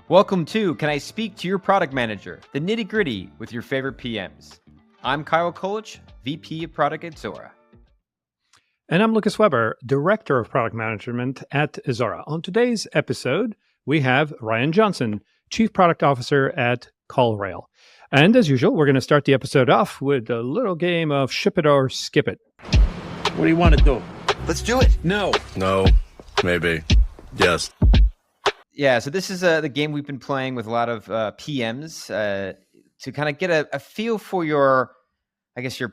Welcome to Can I Speak to Your Product Manager, the nitty gritty with your favorite PMs. I'm Kyle Kolich, VP of Product at Zora. And I'm Lucas Weber, Director of Product Management at Zora. On today's episode, we have Ryan Johnson, Chief Product Officer at CallRail. And as usual, we're going to start the episode off with a little game of ship it or skip it. What do you want to do? Let's do it. No. No. Maybe. Yes. Yeah, so this is the game we've been playing with a lot of PMs to kind of get a feel for your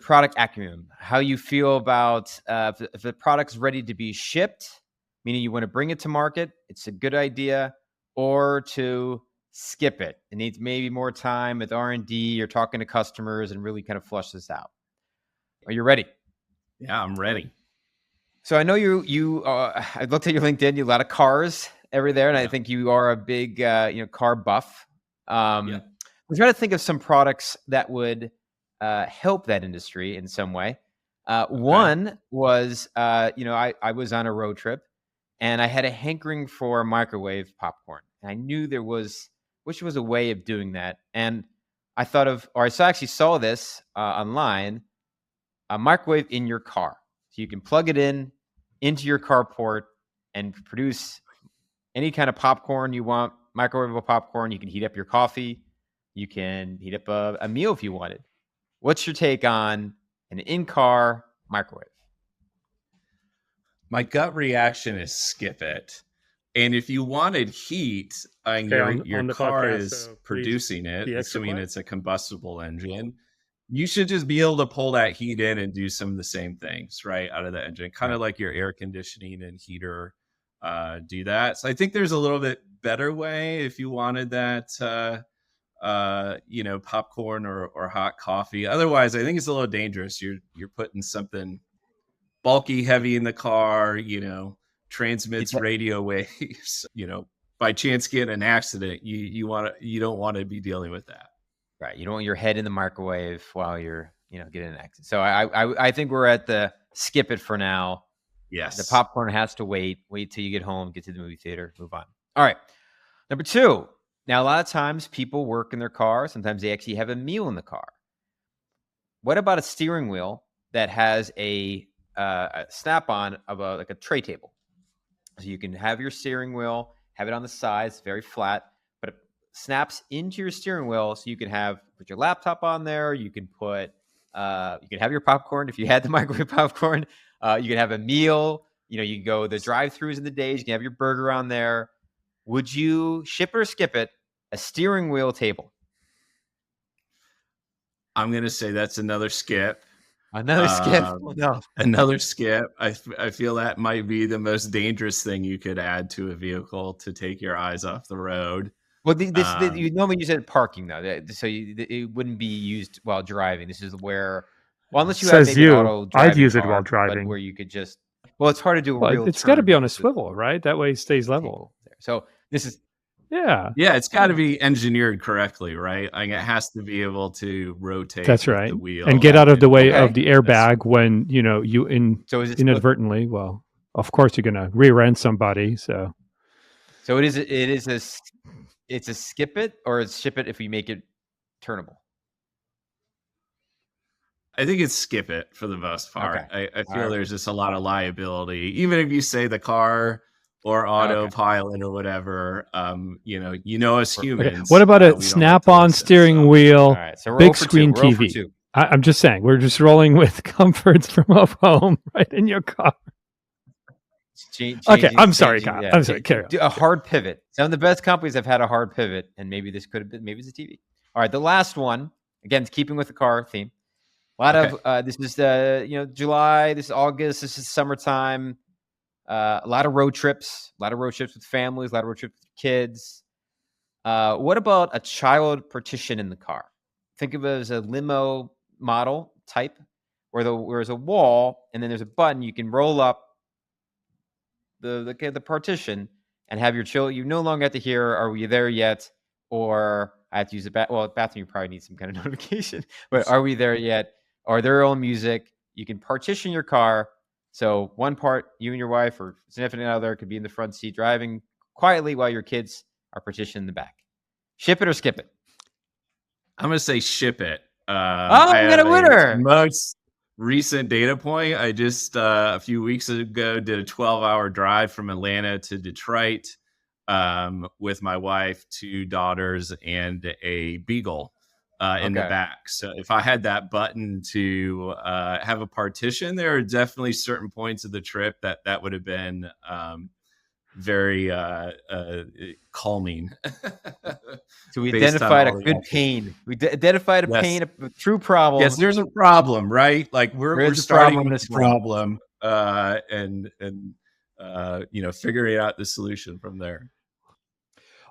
product acumen, how you feel about if the product's ready to be shipped, meaning you want to bring it to market, it's a good idea, or to skip it. It needs maybe more time with R&D or talking to customers and really kind of flush this out. Are you ready? Yeah, I'm ready. So I know I looked at your LinkedIn, you have a lot of cars every there, and I think you are a big car buff. We're trying to think of some products that would help that industry in some way. One was, I was on a road trip and I had a hankering for microwave popcorn. And I knew wish there was a way of doing that. And I actually saw this online, a microwave in your car. So you can plug it into your carport and produce any kind of popcorn you want, microwavable popcorn. You can heat up your coffee. You can heat up a meal if you wanted. What's your take on an in-car microwave? My gut reaction is skip it. And if you wanted heat, your car podcast, is producing it, assuming it's a combustible engine, you should just be able to pull that heat in and do some of the same things, right, out of the engine, kind of like your air conditioning and heater do that. So I think there's a little bit better way if you wanted that popcorn or hot coffee. Otherwise, I think it's a little dangerous. You're putting something bulky, heavy in the car, transmits radio waves, by chance get an accident, you don't want to be dealing with that. Right. You don't want your head in the microwave while you're, getting an accident. So I think we're at the skip it for now. Yes. The popcorn has to wait till you get home, get to the movie theater, move on. All right. Number 2. Now, a lot of times people work in their car. Sometimes they actually have a meal in the car. What about a steering wheel that has a snap-on of a tray table? So you can have your steering wheel, have it on the sides, very flat, but it snaps into your steering wheel. So you can put your laptop on there. You can put, you can have your popcorn if you had the microwave popcorn. You can have a meal. You can go the drive-throughs in the days. You can have your burger on there. Would you ship or skip it? A steering wheel table. I'm going to say that's another skip. Another skip. No. Another skip. I feel that might be the most dangerous thing you could add to a vehicle to take your eyes off the road. Well, you normally use it at parking though, so it wouldn't be used while driving. This is where, unless you have maybe an auto driving I'd use car, it while driving, where you could just. Well, it's hard to do a real. It's got to be on a swivel, right? That way it stays level. So this is. Yeah, it's got to be engineered correctly, right? It has to be able to rotate. That's right, the wheel and get out of the way of the airbag when you inadvertently. Well, of course you're going to rear end somebody. So it's a skip it or it's ship it if we make it turnable. I think it's skip it for the most part. Okay. I feel there's just a lot of liability, even if you say the car or autopilot or whatever, as humans. Okay. What about a snap-on steering wheel, so big screen TV? I'm just saying, we're just rolling with comforts from home right in your car. Okay, I'm sorry, Kyle. I'm sorry, carry on. A hard pivot. Some of the best companies have had a hard pivot, and maybe this could have been, maybe it's a TV. All right, the last one, again, keeping with the car theme. A lot of, this is July, this is August, this is summertime. A lot of road trips with families, a lot of road trips with kids. What about a child partition in the car? Think of it as a limo model type where there's a wall and then there's a button. You can roll up the partition and have your children. You no longer have to hear, are we there yet? Or I have to use bathroom, you probably need some kind of notification. But are we there yet? Or their own music. You can partition your car. So one part, you and your wife or significant other could be in the front seat driving quietly while your kids are partitioned in the back. Ship it or skip it? I'm going to say ship it. I got a winner. Most recent data point. I just a few weeks ago did a 12-hour drive from Atlanta to Detroit with my wife, 2 daughters, and a beagle in the back. So if I had that button to have a partition, there are definitely certain points of the trip that would have been very calming. So we identified a good pain. We identified a pain, a true problem. Yes, there's a problem, right? Like we're starting with this problem and figuring out the solution from there.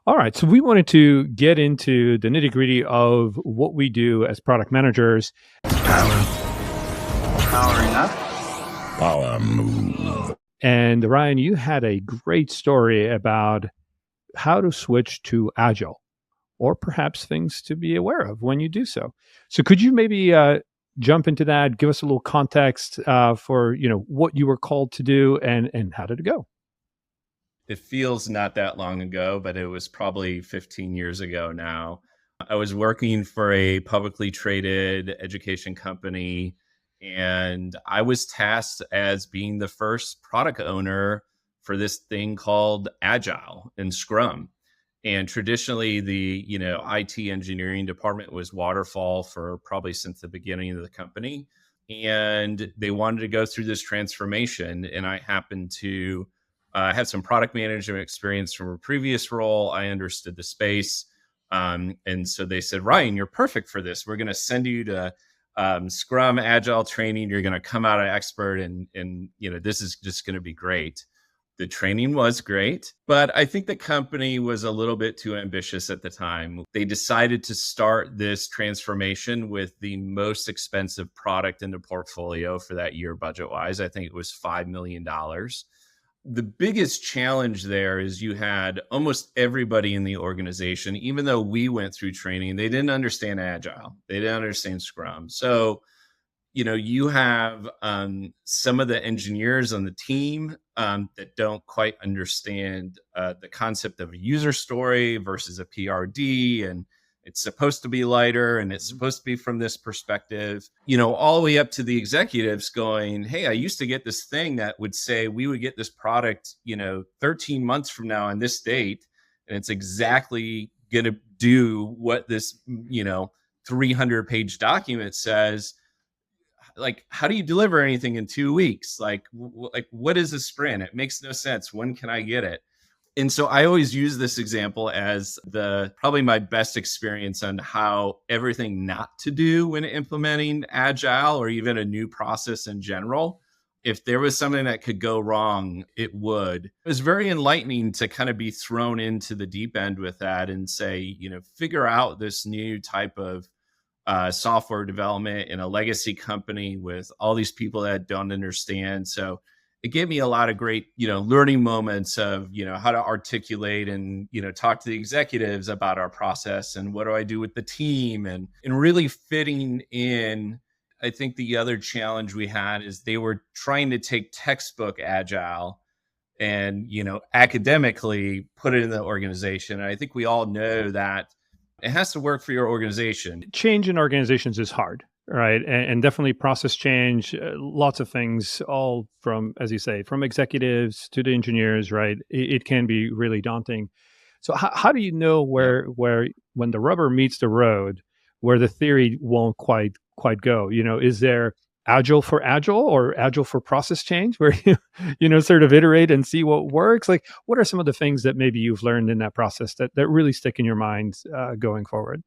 All right. So we wanted to get into the nitty-gritty of what we do as product managers. Powering up. Power move. And Ryan, you had a great story about how to switch to agile, or perhaps things to be aware of when you do so. So could you maybe jump into that, give us a little context for what you were called to do and how did it go? It feels not that long ago, but it was probably 15 years ago now. I was working for a publicly traded education company, and I was tasked as being the first product owner for this thing called Agile and Scrum. And traditionally, the IT engineering department was waterfall for probably since the beginning of the company. And they wanted to go through this transformation. And I happened to have some product management experience from a previous role. I understood the space. And so they said, Ryan, you're perfect for this. We're going to send you to Scrum Agile training. You're going to come out an expert and this is just going to be great. The training was great, but I think the company was a little bit too ambitious at the time. They decided to start this transformation with the most expensive product in the portfolio for that year budget-wise. I think it was $5 million. The biggest challenge there is you had almost everybody in the organization, even though we went through training, they didn't understand Agile. They didn't understand Scrum. So, you have some of the engineers on the team that don't quite understand the concept of a user story versus a PRD, and it's supposed to be lighter and it's supposed to be from this perspective, all the way up to the executives going, hey, I used to get this thing that would say we would get this product, 13 months from now on this date, and it's exactly going to do what this, 300-page document says. Like, how do you deliver anything in 2 weeks? Like what is a sprint? It makes no sense. When can I get it? And so I always use this example as probably my best experience on how everything not to do when implementing Agile or even a new process in general. If there was something that could go wrong, it would. It was very enlightening to kind of be thrown into the deep end with that and say, figure out this new type of software development in a legacy company with all these people that don't understand. So it gave me a lot of great, learning moments of, how to articulate and, talk to the executives about our process and what do I do with the team and really fitting in. I think the other challenge we had is they were trying to take textbook Agile and, academically put it in the organization. And I think we all know that it has to work for your organization. Change in organizations is hard, right? And definitely process change, lots of things, all from, as you say, from executives to the engineers, right? It can be really daunting. So how do you know where when the rubber meets the road, where the theory won't quite go? Is there agile for agile or agile for process change where you sort of iterate and see what works? Like, what are some of the things that maybe you've learned in that process that really stick in your mind going forward?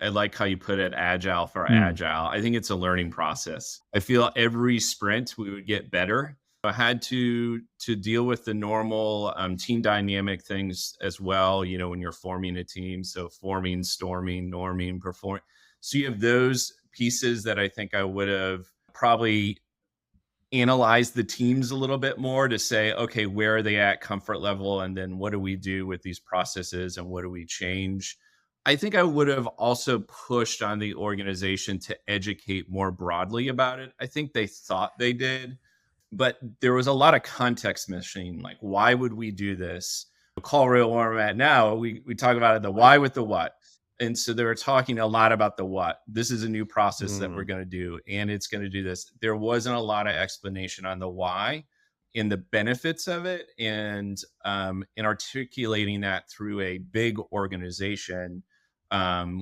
I like how you put it, agile for agile. I think it's a learning process. I feel every sprint we would get better. I had to deal with the normal team dynamic things as well, when you're forming a team. So forming, storming, norming, performing. So you have those pieces that I think I would have probably analyzed the teams a little bit more to say, okay, where are they at comfort level? And then what do we do with these processes and what do we change? I think I would have also pushed on the organization to educate more broadly about it. I think they thought they did, but there was a lot of context missing. Like, why would we do this? CallRail where I'm at now, we talk about it, the why with the what. And so they were talking a lot about the what. This is a new process that we're going to do, and it's going to do this. There wasn't a lot of explanation on the why and the benefits of it, and articulating that through a big organization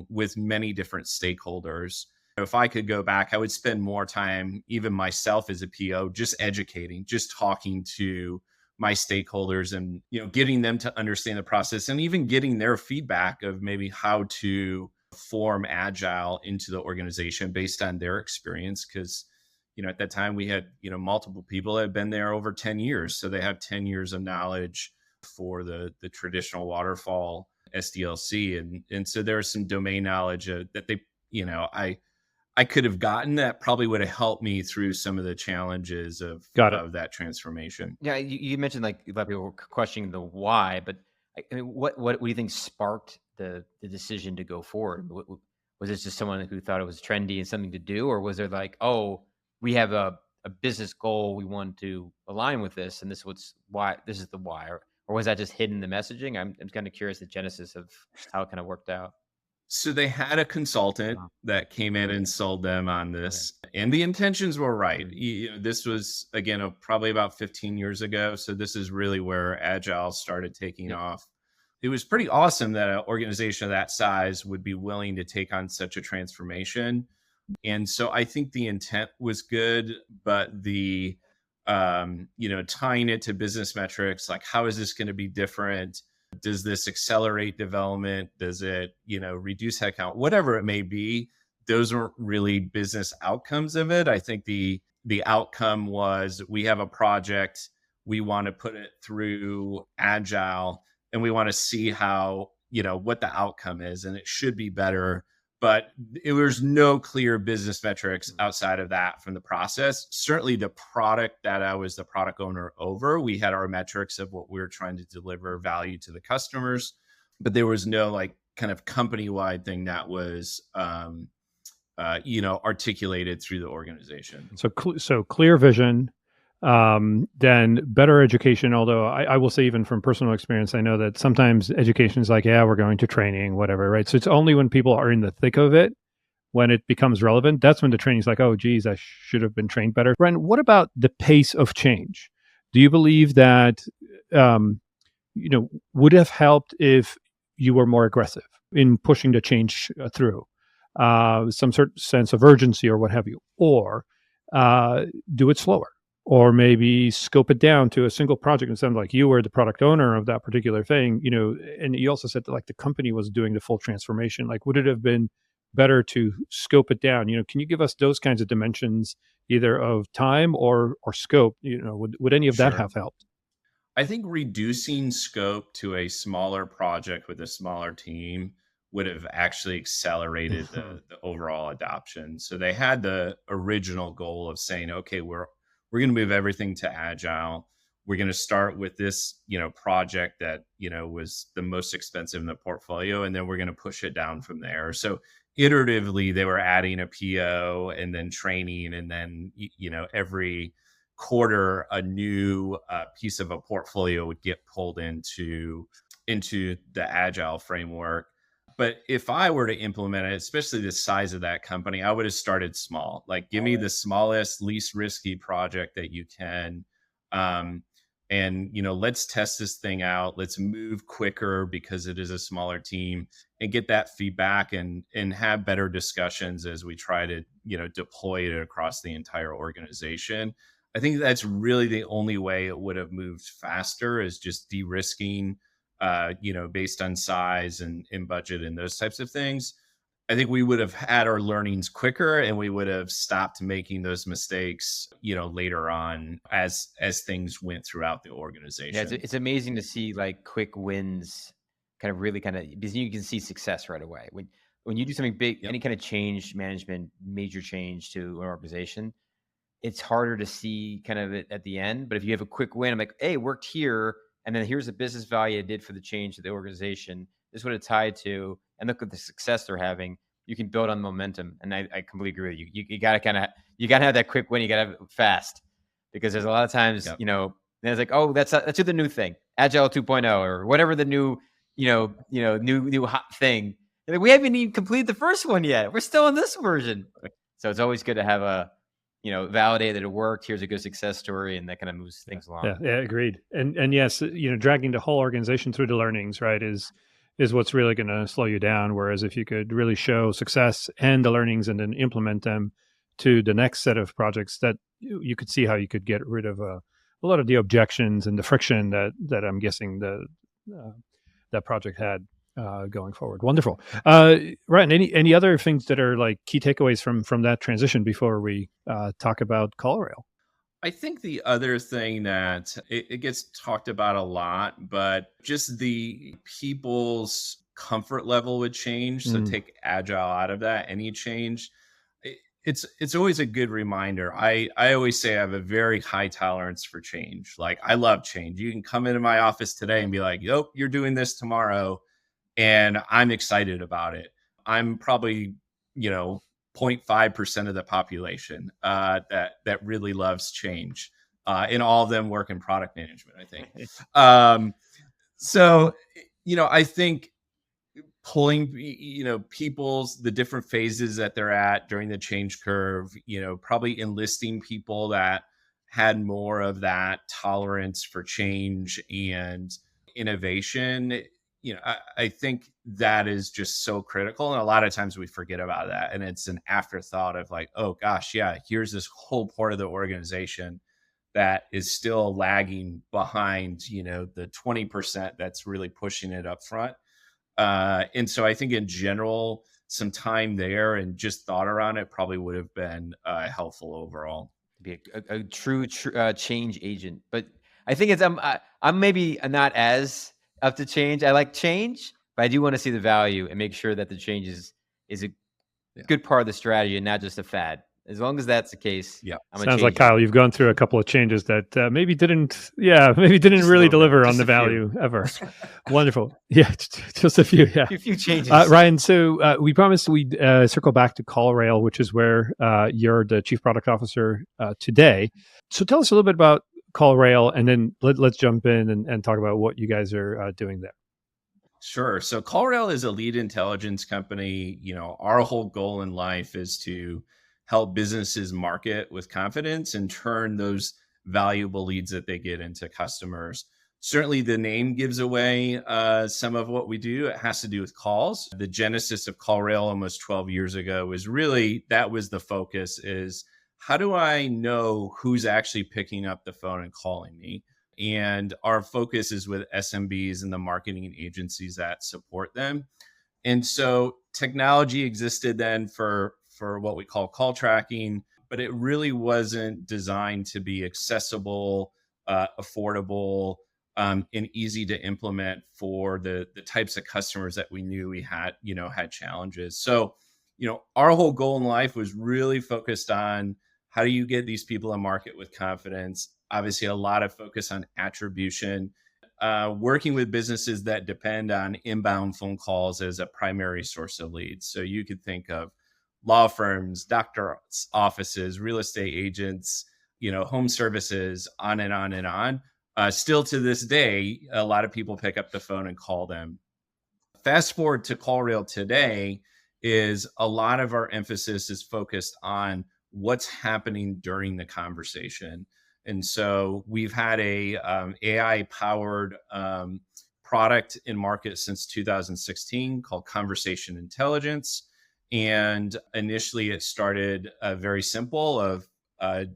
with many different stakeholders. If I could go back, I would spend more time, even myself as a PO, just educating, just talking to my stakeholders and, getting them to understand the process and even getting their feedback of maybe how to form agile into the organization based on their experience. Because, at that time we had, multiple people that had been there over 10 years. So they have 10 years of knowledge for the traditional waterfall SDLC. And so there's some domain knowledge that they, I could have gotten that probably would have helped me through some of the challenges of that transformation. Yeah, you mentioned like a lot of people were questioning the why, but I mean, what do you think sparked the decision to go forward? Was it just someone who thought it was trendy and something to do, or was there like, oh, we have a business goal, we want to align with this, and this is the why, or was that just hidden in the messaging? I'm kind of curious the genesis of how it kind of worked out. So they had a consultant that came in and sold them on this, and the intentions were right. This was, again, probably about 15 years ago. So this is really where Agile started taking off. It was pretty awesome that an organization of that size would be willing to take on such a transformation. And so I think the intent was good, but the, tying it to business metrics, like how is this going to be different? Does this accelerate development? Does it, reduce headcount? Whatever it may be, those aren't really business outcomes of it. I think the outcome was we have a project, we want to put it through Agile, and we want to see how, what the outcome is, and it should be better. But there was no clear business metrics outside of that from the process. Certainly the product that I was the product owner over, we had our metrics of what we were trying to deliver value to the customers, but there was no like kind of company-wide thing that was, articulated through the organization. So clear vision, then better education. Although I will say, even from personal experience, I know that sometimes education is like, yeah, we're going to training, whatever, right? So it's only when people are in the thick of it, when it becomes relevant, that's when the training is like, oh, geez, I should have been trained better. Brian, what about the pace of change? Do you believe that, would have helped if you were more aggressive in pushing the change through, some certain sense of urgency or what have you, or do it slower? Or maybe scope it down to a single project and sound like you were the product owner of that particular thing, and you also said that like the company was doing the full transformation. Like, would it have been better to scope it down? Can you give us those kinds of dimensions, either of time or scope? Would any of that have helped? I think reducing scope to a smaller project with a smaller team would have actually accelerated the overall adoption. So they had the original goal of saying, okay, we're going to move everything to Agile. We're going to start with this, project that, was the most expensive in the portfolio, and then we're going to push it down from there. So iteratively, they were adding a PO and then training, and then, every quarter, a new piece of a portfolio would get pulled into the Agile framework. But if I were to implement it, especially the size of that company, I would have started small. Like, give me the smallest, least risky project that you can. And, let's test this thing out. Let's move quicker because it is a smaller team, and get that feedback and have better discussions as we try to, deploy it across the entire organization. I think that's really the only way it would have moved faster, is just de-risking, based on size and budget and those types of things. I think we would have had our learnings quicker, and we would have stopped making those mistakes, later on as things went throughout the organization. Yeah, it's amazing to see like quick wins, because you can see success right away. When you do something big, any kind of change management, major change to an organization, it's harder to see kind of it at the end. But if you have a quick win, I'm like, hey, it worked here. And then here's the business value it did for the change of the organization. This is what it's tied to. And look at the success they're having. You can build on momentum. And I completely agree with you. You got to have that quick win. You got to have it fast, because there's a lot of times, then it's like, oh, that's the new thing. Agile 2.0 or whatever the new, new hot thing. Like, we haven't even completed the first one yet. We're still in this version. So it's always good to have a, validate that it worked. Here's a good success story, and that kind of moves things along. Yeah, agreed. And yes, dragging the whole organization through the learnings, right, is what's really going to slow you down. Whereas if you could really show success and the learnings and then implement them to the next set of projects, that you could see how you could get rid of a lot of the objections and the friction that I'm guessing that project had going forward. Wonderful. Ryan, any other things that are like key takeaways from that transition before we talk about CallRail? I think the other thing that it gets talked about a lot, but just the people's comfort level with change. So take agile out of that, any change. It's always a good reminder. I always say I have a very high tolerance for change. Like, I love change. You can come into my office today and be like, "Yep, you're doing this tomorrow," and I'm excited about it. I'm probably, 0.5% of the population that really loves change, and all of them work in product management, I think. So, I think pulling, the different phases that they're at during the change curve, probably enlisting people that had more of that tolerance for change and innovation. I think that is just so critical. And a lot of times we forget about that. And it's an afterthought of like, oh gosh, yeah, here's this whole part of the organization that is still lagging behind, the 20% that's really pushing it up front. And so I think in general, some time there and just thought around it probably would have been helpful overall. Be a true change agent. But I think it's I'm maybe not as up to change. I like change, but I do want to see the value and make sure that the change is a good part of the strategy and not just a fad. As long as that's the case, Sounds like, Kyle, you've gone through a couple of changes that maybe didn't really deliver on the value ever. Wonderful. Yeah, just a few. Yeah, a few changes. Ryan, so we promised we'd circle back to CallRail, which is where you're the Chief Product Officer today. So tell us a little bit about CallRail, and then let's jump in and talk about what you guys are doing there. Sure. So CallRail is a lead intelligence company. Our whole goal in life is to help businesses market with confidence and turn those valuable leads that they get into customers. Certainly the name gives away some of what we do. It has to do with calls. The genesis of CallRail almost 12 years ago was really, that was the focus, is how do I know who's actually picking up the phone and calling me? And our focus is with SMBs and the marketing agencies that support them. And so technology existed then for what we call call tracking, but it really wasn't designed to be accessible, affordable, and easy to implement for the types of customers that we knew we had challenges. So, our whole goal in life was really focused on how do you get these people in market with confidence? Obviously, a lot of focus on attribution, working with businesses that depend on inbound phone calls as a primary source of leads. So you could think of law firms, doctors' offices, real estate agents, home services, on and on and on. Still to this day, a lot of people pick up the phone and call them. Fast forward to CallRail today, is a lot of our emphasis is focused on what's happening during the conversation. And so we've had a AI-powered product in market since 2016 called Conversation Intelligence. And initially it started very simple of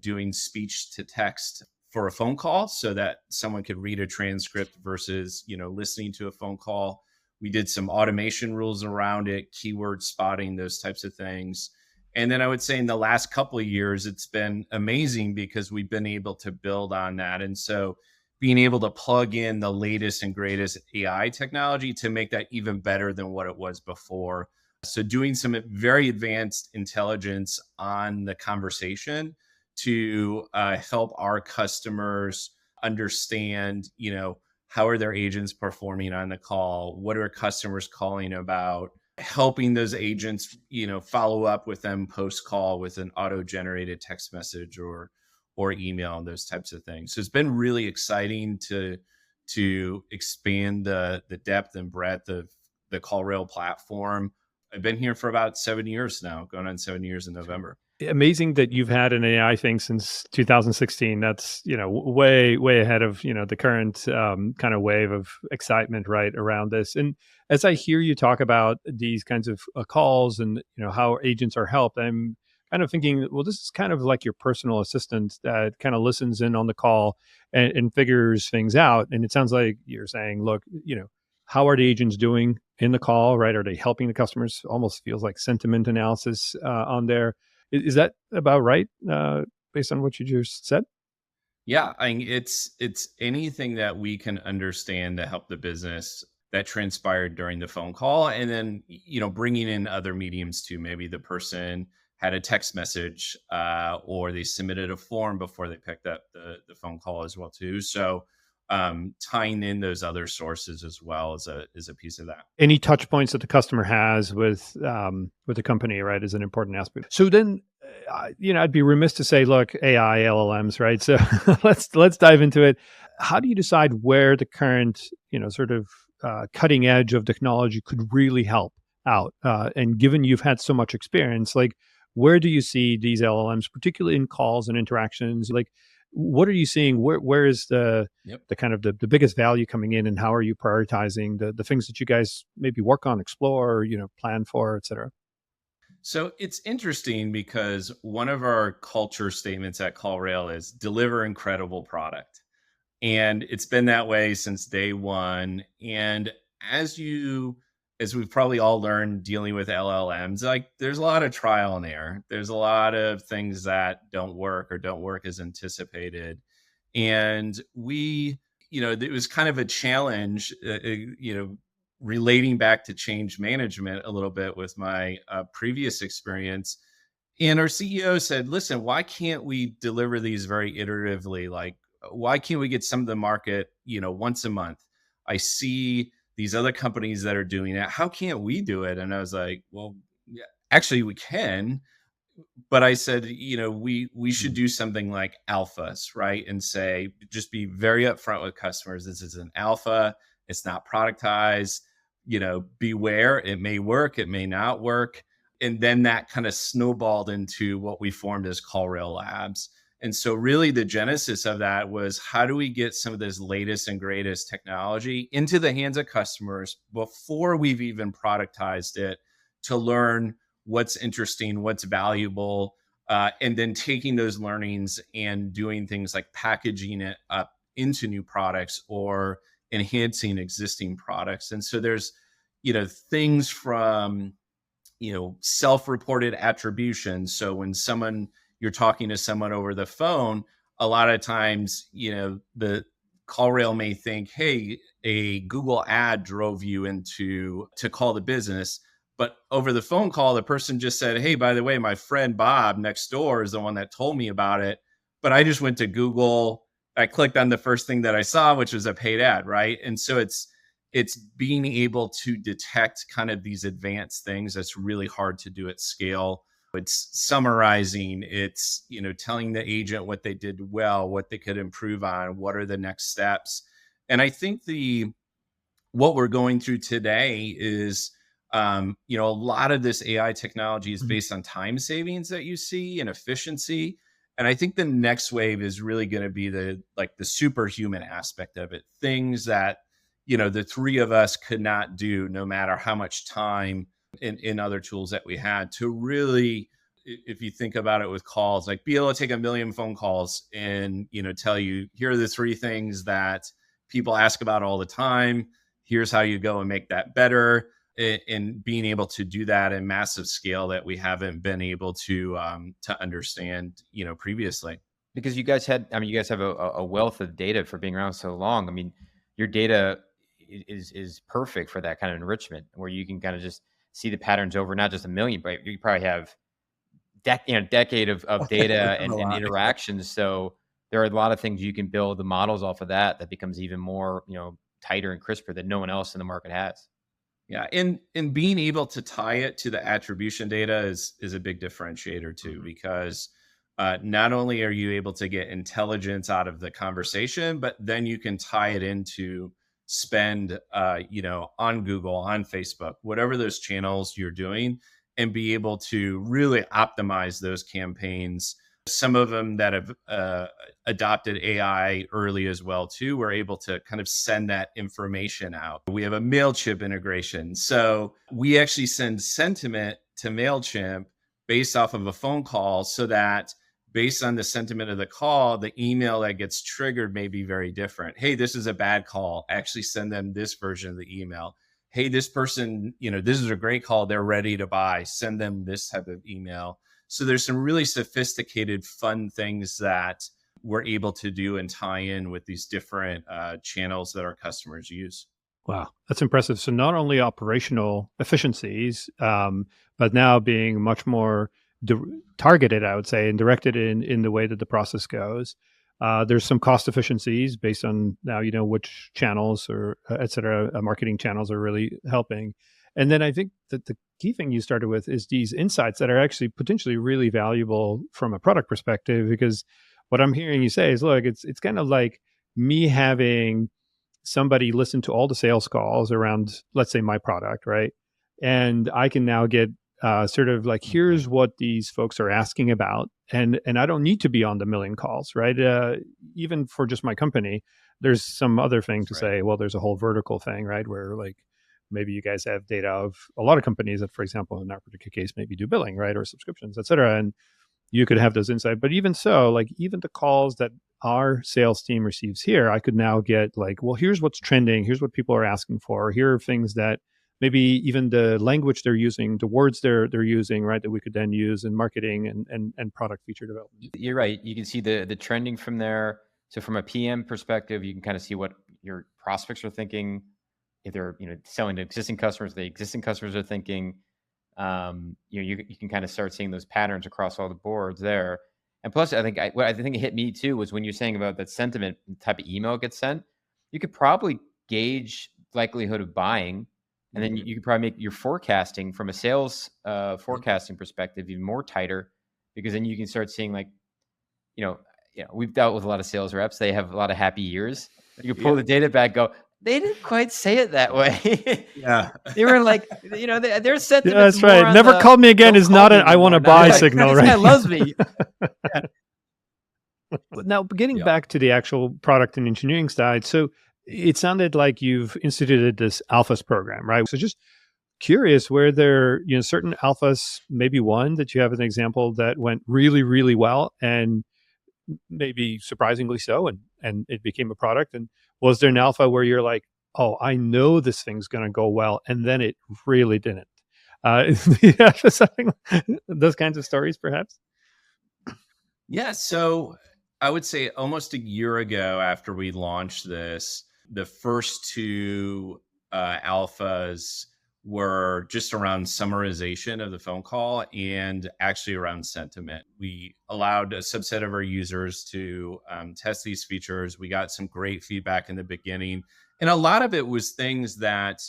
doing speech to text for a phone call so that someone could read a transcript versus, listening to a phone call. We did some automation rules around it, keyword spotting, those types of things. And then I would say in the last couple of years, it's been amazing because we've been able to build on that. And so being able to plug in the latest and greatest AI technology to make that even better than what it was before. So doing some very advanced intelligence on the conversation to help our customers understand, how are their agents performing on the call? What are customers calling about? Helping those agents, follow up with them post-call with an auto-generated text message or email and those types of things. So it's been really exciting to to expand the depth and breadth of the CallRail platform. I've been here for about 7 years now, going on 7 years in November. Amazing that you've had an AI thing since 2016. That's, way ahead of, the current kind of wave of excitement right around this. And as I hear you talk about these kinds of calls and, how agents are helped, I'm kind of thinking, well, this is kind of like your personal assistant that kind of listens in on the call and figures things out. And it sounds like you're saying, look, how are the agents doing in the call, right? Are they helping the customers? Almost feels like sentiment analysis on there. Is that about right, based on what you just said? Yeah, I mean, it's anything that we can understand to help the business that transpired during the phone call, and then bringing in other mediums too. Maybe the person had a text message, or they submitted a form before they picked up the phone call as well too. So tying in those other sources as well is a piece of that. Any touch points that the customer has with the company, right, is an important aspect. So then, I'd be remiss to say, look, AI, LLMs, right? So let's dive into it. How do you decide where the current, sort of cutting edge of technology could really help out? And given you've had so much experience, like, where do you see these LLMs, particularly in calls and interactions? Like, what are you seeing? Where is the kind of the biggest value coming in, and how are you prioritizing the things that you guys maybe work on, explore, plan for, et cetera? So it's interesting because one of our culture statements at CallRail is deliver incredible product. And it's been that way since day one. And as we've probably all learned dealing with LLMs, like there's a lot of trial and error. There's a lot of things that don't work or don't work as anticipated. And it was kind of a challenge, relating back to change management a little bit with my previous experience. And our CEO said, listen, why can't we deliver these very iteratively? Like, why can't we get some of the market, once a month? I see these other companies that are doing it. How can't we do it? And I was like, well, yeah, actually we can. But I said, we should do something like alphas, right? And say, just be very upfront with customers. This is an alpha. It's not productized. Beware. It may work. It may not work. And then that kind of snowballed into what we formed as CallRail Labs. And so really the genesis of that was, how do we get some of this latest and greatest technology into the hands of customers before we've even productized it, to learn what's interesting, what's valuable, and then taking those learnings and doing things like packaging it up into new products or enhancing existing products. And so there's, things from, self-reported attribution. So when you're talking to someone over the phone, a lot of times, the CallRail may think, hey, a Google ad drove you to call the business. But over the phone call, the person just said, hey, by the way, my friend Bob next door is the one that told me about it. But I just went to Google. I clicked on the first thing that I saw, which was a paid ad, right? And so it's being able to detect kind of these advanced things that's really hard to do at scale. It's summarizing, it's, telling the agent what they did well, what they could improve on, what are the next steps. And I think what we're going through today is, a lot of this AI technology is based on time savings that you see and efficiency. And I think the next wave is really going to be the superhuman aspect of it. Things that, the three of us could not do, no matter how much time in other tools that we had, to really, if you think about it with calls, like be able to take 1 million phone calls and, tell you, here are the 3 things that people ask about all the time. Here's how you go and make that better. And being able to do that in massive scale that we haven't been able to understand, previously. Because you guys have a wealth of data for being around so long. I mean, your data is perfect for that kind of enrichment, where you can kind of just see the patterns over not just 1 million, but you probably have decade of data and interactions. So there are a lot of things you can build the models off of that becomes even more, tighter and crisper that no one else in the market has. Yeah, and being able to tie it to the attribution data is a big differentiator too, because not only are you able to get intelligence out of the conversation, but then you can tie it into spend, on Google, on Facebook, whatever those channels you're doing, and be able to really optimize those campaigns. Some of them that have adopted AI early as well too, we're able to kind of send that information out. We have a MailChimp integration. So we actually send sentiment to MailChimp based off of a phone call, so that based on the sentiment of the call, the email that gets triggered may be very different. Hey, this is a bad call. Actually send them this version of the email. Hey, this person, this is a great call. They're ready to buy. Send them this type of email. So there's some really sophisticated, fun things that we're able to do and tie in with these different channels that our customers use. Wow, that's impressive. So not only operational efficiencies, but now being much more targeted, I would say, and directed in the way that the process goes. There's some cost efficiencies based on now, which channels or et cetera, marketing channels are really helping. And then I think that the key thing you started with is these insights that are actually potentially really valuable from a product perspective, because what I'm hearing you say is, look, it's kind of like me having somebody listen to all the sales calls around, let's say, my product, right? And I can now get sort of like, here's what these folks are asking about. And I don't need to be on the million calls, right? Even for just my company, there's some other thing to say, well, there's a whole vertical thing, right? Where like, maybe you guys have data of a lot of companies that, for example, in our particular case, maybe do billing, right? Or subscriptions, et cetera. And you could have those insights. But even so, like even the calls that our sales team receives here, I could now get like, well, here's what's trending. Here's what people are asking for. Here are things that maybe even the language they're using, the words they're using, right, that we could then use in marketing and product feature development. You're right. You can see the trending from there. So from a PM perspective, you can kind of see what your prospects are thinking. If they're selling to existing customers, the existing customers are thinking. You can kind of start seeing those patterns across all the boards there. And plus, I think what I think it hit me too was when you're saying about that sentiment type of email gets sent, you could probably gauge likelihood of buying. And then you could probably make your forecasting from a sales forecasting perspective even more tighter, because then you can start seeing like, we've dealt with a lot of sales reps. They have a lot of happy years. You can pull the data back, go, they didn't quite say it that way. Yeah. They were like, their sentiment. Yeah, that's right. Never call me again is not an I want to buy signal, right? This guy loves me. Now, getting back to the actual product and engineering side. So it sounded like you've instituted this alphas program, right? So just curious, where there, certain alphas, maybe one that you have as an example that went really, really well and maybe surprisingly so, and it became a product. And was there an alpha where you're like, oh, I know this thing's going to go well, and then it really didn't? Something, those kinds of stories, perhaps? Yeah, so I would say almost a year ago after we launched this, the first two alphas were just around summarization of the phone call and actually around sentiment. We allowed a subset of our users to test these features. We got some great feedback in the beginning. And a lot of it was things that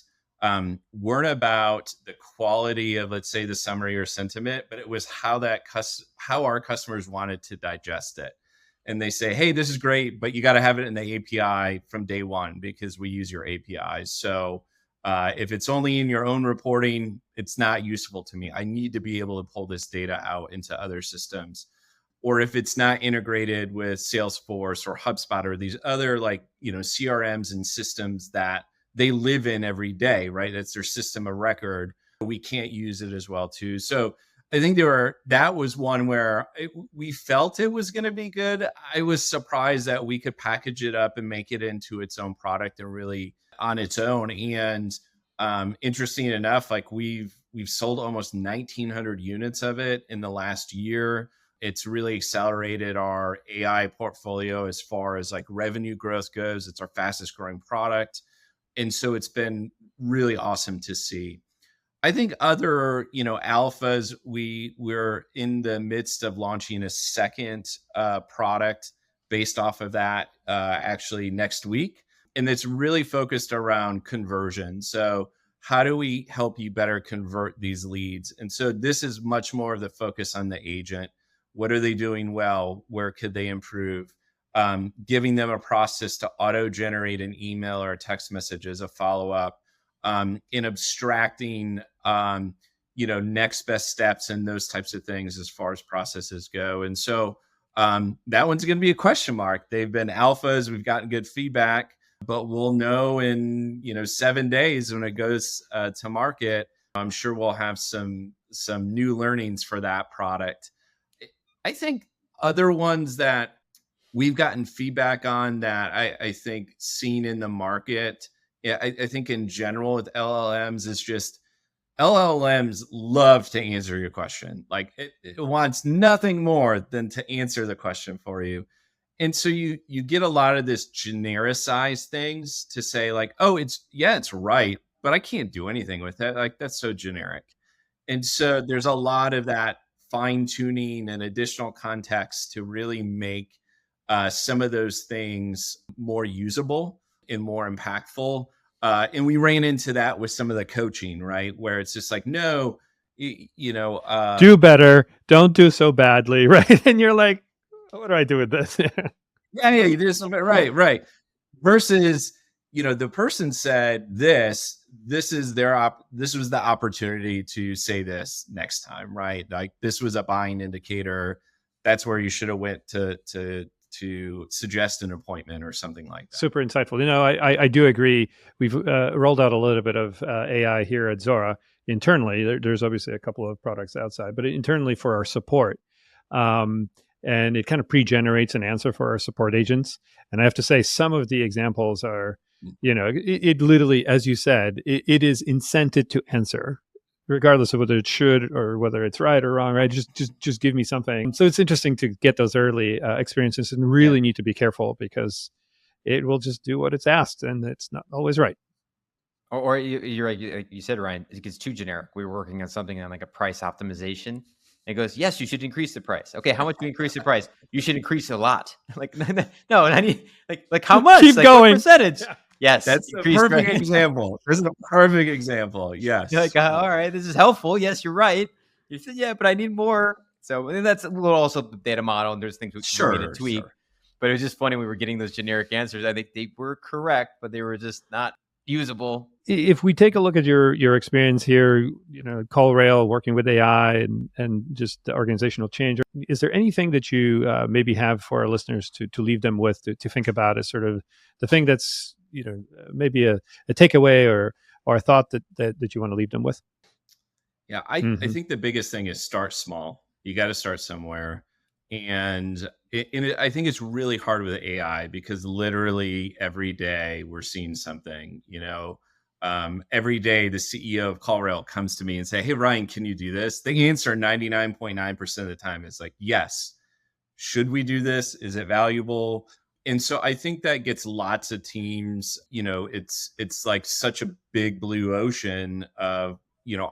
weren't about the quality of, let's say, the summary or sentiment, but it was how our customers wanted to digest it. And they say, hey, this is great, but you got to have it in the API from day one because we use your APIs. So if it's only in your own reporting, it's not useful to me. I need to be able to pull this data out into other systems. Or if it's not integrated with Salesforce or HubSpot or these other CRMs and systems that they live in every day, right? That's their system of record. We can't use it as well too. So I think that was one where we felt it was going to be good. I was surprised that we could package it up and make it into its own product and really on its own. And interesting enough, we've sold almost 1,900 units of it in the last year. It's really accelerated our AI portfolio as far as revenue growth goes. It's our fastest growing product. And so it's been really awesome to see. I think other, alphas, we're in the midst of launching a second product based off of that actually next week. And it's really focused around conversion. So how do we help you better convert these leads? And so this is much more of the focus on the agent. What are they doing well? Where could they improve? Giving them a process to auto-generate an email or a text message as a follow-up, in abstracting, next best steps and those types of things as far as processes go. And so that one's going to be a question mark. They've been alphas. We've gotten good feedback, but we'll know in 7 days when it goes to market. I'm sure we'll have some new learnings for that product. I think other ones that we've gotten feedback on that I think seen in the market, I think in general with LLMs is just LLMs love to answer your question. Like it wants nothing more than to answer the question for you. And so you get a lot of this genericized things to say like, oh, it's right, but I can't do anything with it. Like that's so generic. And so there's a lot of that fine tuning and additional context to really make some of those things more usable and more impactful. And we ran into that with some of the coaching, right? Where it's just like, no, do better. Don't do so badly, right? And you're like, what do I do with this? yeah, you do something right. Versus, the person said this is this was the opportunity to say this next time, right? Like this was a buying indicator. That's where you should have went to suggest an appointment or something like that. Super insightful. I do agree. We've rolled out a little bit of AI here at Zora internally. There's obviously a couple of products outside, but internally for our support. And it kind of pre-generates an answer for our support agents. And I have to say, some of the examples are, it literally, as you said, it is incented to answer, regardless of whether it should or whether it's right or wrong, right? Just give me something. So it's interesting to get those early experiences and really need to be careful because it will just do what it's asked and it's not always right. Or you're right. You said, Ryan, it gets too generic. We were working on something on like a price optimization. And it goes, yes, you should increase the price. Okay, how much do you increase the price? You should increase a lot. Like, no, and I need like how much? Keep going. What percentage? Yeah. Yes, that's a perfect example. This is a perfect example. Yes. You're like, all right, this is helpful. Yes, you're right. You said, yeah, but I need more. So that's a little also the data model, and there's things we need to tweak. Sure. But it was just funny we were getting those generic answers. I think they were correct, but they were just not usable. If we take a look at your experience here, CallRail working with AI and just the organizational change, is there anything that you maybe have for our listeners to leave them with to think about as sort of the thing that's maybe a takeaway or a thought that you want to leave them with? Yeah, I think the biggest thing is start small. You got to start somewhere. And I think it's really hard with AI because literally every day we're seeing something, every day the CEO of CallRail comes to me and say, hey, Ryan, can you do this? The answer 99.9% of the time is like, yes. Should we do this? Is it valuable? And so I think that gets lots of teams, it's like such a big blue ocean of,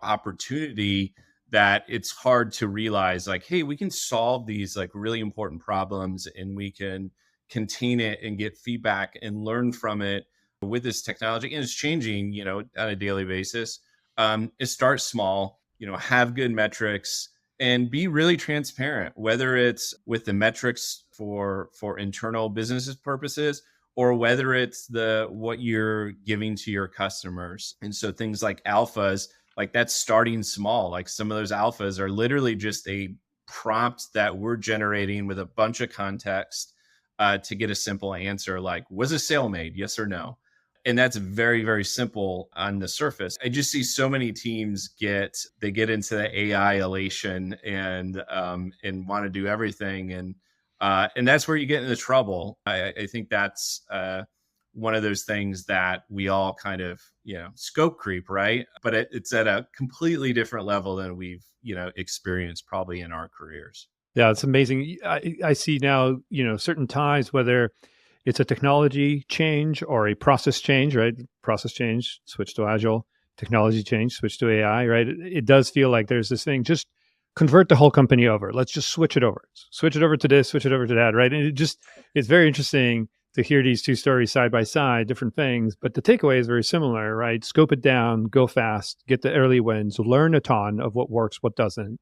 opportunity that it's hard to realize like, hey, we can solve these like really important problems and we can contain it and get feedback and learn from it with this technology. And it's changing, on a daily basis. It starts small, have good metrics and be really transparent, whether it's with the metrics for internal business purposes or whether it's what you're giving to your customers. And so things like alphas, like that's starting small. Like some of those alphas are literally just a prompt that we're generating with a bunch of context to get a simple answer like, was a sale made? Yes or no? And that's very, very simple on the surface. I just see so many teams get into the AI elation and want to do everything. And that's where you get into trouble. I think that's one of those things that we all kind of, scope creep, right? But it's at a completely different level than we've, experienced probably in our careers. Yeah, it's amazing. I see now, certain times, whether it's a technology change or a process change, right? Process change, switch to agile. Technology change, switch to AI, right? It does feel like there's this thing, just convert the whole company over. Let's just switch it over. Switch it over to this, switch it over to that, right? And it's very interesting to hear these two stories side by side, different things, but the takeaway is very similar, right? Scope it down, go fast, get the early wins, learn a ton of what works, what doesn't,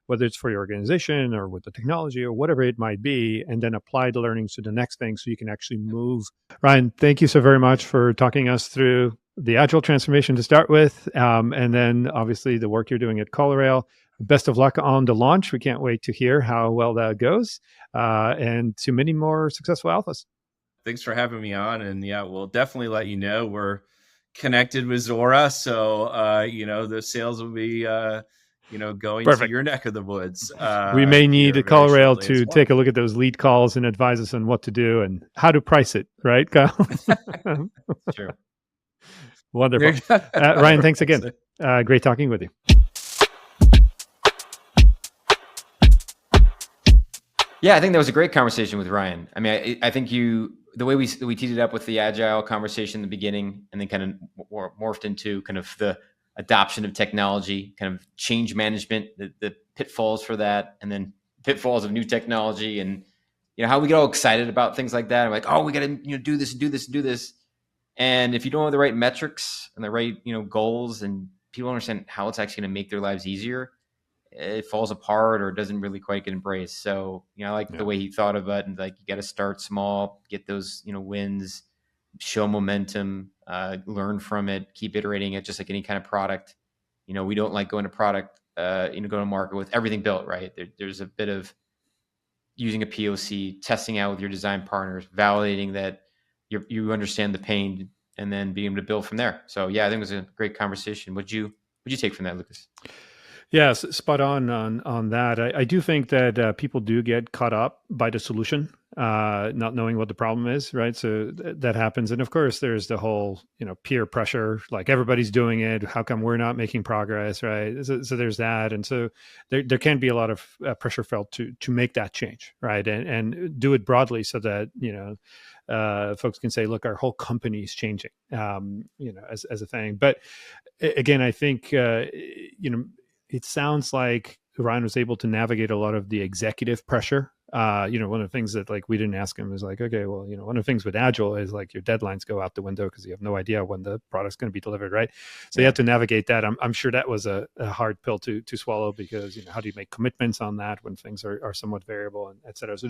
whether it's for your organization or with the technology or whatever it might be, and then apply the learnings to the next thing so you can actually move. Ryan, thank you so very much for talking us through the agile transformation to start with, and then obviously the work you're doing at CallRail. Best of luck on the launch. We can't wait to hear how well that goes, and to many more successful alphas. Thanks for having me on. And yeah, we'll definitely let you know we're connected with Zora. So, the sales will be, going Perfect. to your neck of the woods. We may need a CallRail to take a look at those lead calls and advise us on what to do and how to price it, right, Kyle? True. Wonderful. Ryan, thanks again. Great talking with you. Yeah, I think that was a great conversation with Ryan. I mean, I think the way we teed it up with the agile conversation in the beginning, and then kind of morphed into kind of the adoption of technology, kind of change management, the pitfalls for that, and then pitfalls of new technology, and how we get all excited about things like that. I'm like, oh, we got to do this and do this and do this. And if you don't have the right metrics and the right goals, and people understand how it's actually going to make their lives easier, it falls apart or doesn't really quite get embraced. So, I like the way he thought of it, and like, you got to start small, get those, wins, show momentum, learn from it, keep iterating it, just like any kind of product. We don't like going to product, go to market with everything built, right? There's a bit of using a POC, testing out with your design partners, validating that you understand the pain, and then being able to build from there. So yeah, I think it was a great conversation. What'd you take from that, Lucas? Yes, spot on that. I do think that people do get caught up by the solution, not knowing what the problem is, right? So that happens. And of course, there's the whole, peer pressure, like everybody's doing it. How come we're not making progress, right? So there's that. And so there can be a lot of pressure felt to make that change, right? And do it broadly so that, folks can say, look, our whole company is changing, as a thing. But again, I think, it sounds like Ryan was able to navigate a lot of the executive pressure. One of the things that we didn't ask him is like, okay, well, one of the things with Agile is like your deadlines go out the window because you have no idea when the product's going to be delivered, right? So you have to navigate that. I'm sure that was a hard pill to swallow, because how do you make commitments on that when things are somewhat variable, and et cetera. So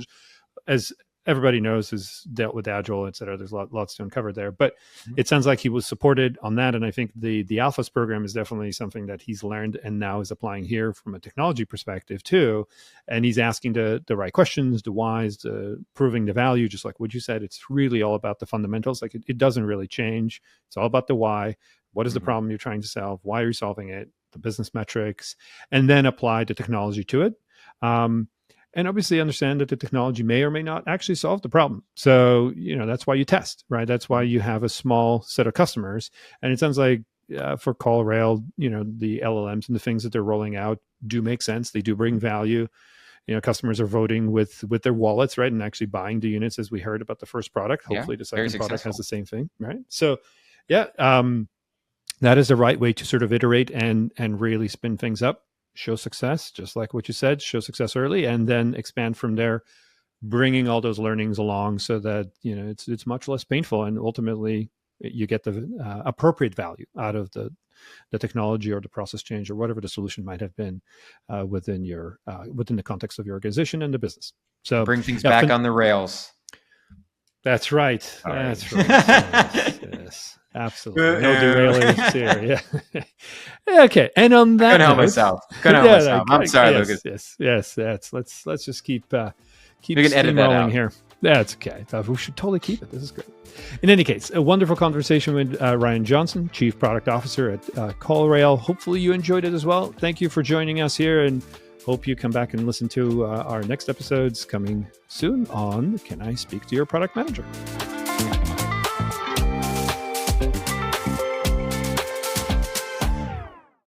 as everybody knows who's dealt with Agile, et cetera, there's lots to uncover there. But it sounds like he was supported on that. And I think the Alphas program is definitely something that he's learned and now is applying here from a technology perspective too. And he's asking the right questions, the whys, proving the value, just like what you said. It's really all about the fundamentals. Like it doesn't really change. It's all about the why. What is the problem you're trying to solve? Why are you solving it? The business metrics, and then apply the technology to it. And obviously understand that the technology may or may not actually solve the problem. So, that's why you test, right? That's why you have a small set of customers. And it sounds like for CallRail, the LLMs and the things that they're rolling out do make sense. They do bring value. Customers are voting with their wallets, right? And actually buying the units, as we heard about the first product. Hopefully the second product has the same thing, right? So, that is the right way to sort of iterate and really spin things up. Show success, just like what you said, show success early, and then expand from there, bringing all those learnings along so that, it's much less painful, and ultimately you get the appropriate value out of the technology or the process change or whatever the solution might have been within the context of your organization and the business. So bring things back on the rails. That's right. That's right. Yes. Absolutely. No derailers here. Yeah. Okay. And on that Couldn't help myself. I'm sorry, Lucas. Yes. Let's just keep we can edit that out here. That's okay. We should totally keep it. This is great. In any case, a wonderful conversation with Ryan Johnson, Chief Product Officer at CallRail. Hopefully you enjoyed it as well. Thank you for joining us here, and hope you come back and listen to our next episodes coming soon on Can I Speak to Your Product Manager?